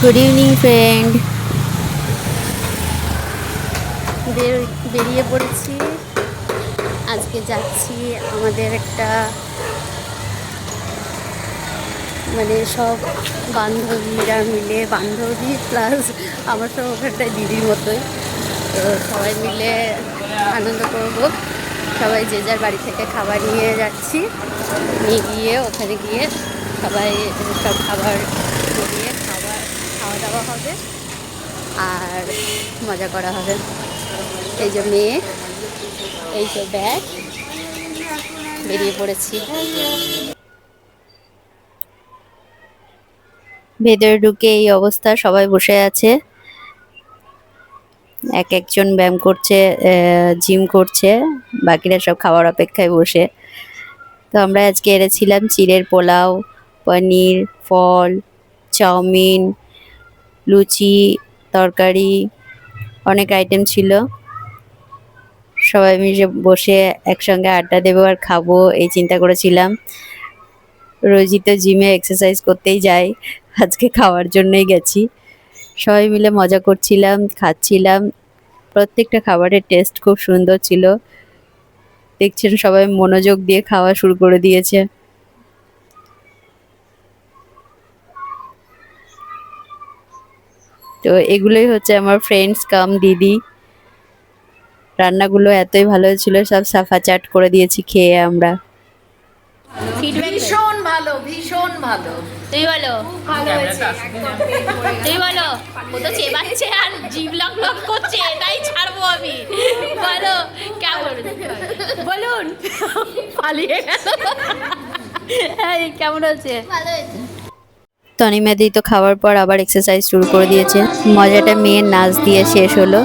Good evening friend. বেরিয়ে পড়েছি, আজকে যাচ্ছি আমাদের একটা মানে সব বান্ধবীরা মিলে, বান্ধবী প্লাস আমার সব ওখানটায় দিদির মতোই, তো সবাই মিলে আনন্দ করব। সবাই যে যার বাড়ি থেকে খাবার নিয়ে যাচ্ছি, নিয়ে গিয়ে ওখানে গিয়ে সবাই সব খাবার করিয়ে খাওয়া দাওয়া হবে আর মজা করা হবে। এই যে মেয়ে, এই যে ব্যাগ, বেরিয়ে পড়েছি। ভেতরে ঢুকে এই অবস্থা, সবাই বসে আছে, এক একজন ব্যায়াম করছে, জিম করছে, বাকিরা সব খাওয়ার অপেক্ষায় বসে। তো আমরা আজকে এনেছিলাম চিড়ের পোলাও, পনির, ফল, চাউমিন, লুচি, তরকারি, অনেক আইটেম ছিল। সবাই মিলে বসে একসঙ্গে আড্ডা দেবো আর খাবো এই চিন্তা করেছিলাম। রোজই তো জিমে এক্সারসাইজ করতেই যাই, আজকে খাওয়ার জন্যই গেছি। সবাই মিলে মজা করছিলাম, খাচ্ছিলাম, প্রত্যেকটা খাবারের টেস্ট খুব সুন্দর ছিল। দেখছেন সবাই মনোযোগ দিয়ে খাওয়া শুরু করে দিয়েছে। তো এগুলোই হচ্ছে আমার ফ্রেন্ডস কাম দিদি। রান্নাগুলো এতই ভালো ছিল, সব সাফা চাট করে দিয়েছি খেয়ে আমরা। ভীষণ ভালো, ভীষণ ভালো। তুই বলো, ভালো হয়েছে। তুই বলো। ও তো চেবাচ্ছে আর জিভ লক লক করছে, এটাই ছাড়বো আমি। বলো কেমন, বলুন। পালিয়ে গেল। এই কেমন হচ্ছে? ভালো হয়েছে। তনিমা দি তো খাওয়ার পর আবার এক্সারসাইজ শুরু করে দিয়েছে। মজাটা মেয়ের নাচ দিয়ে শেষ হলো।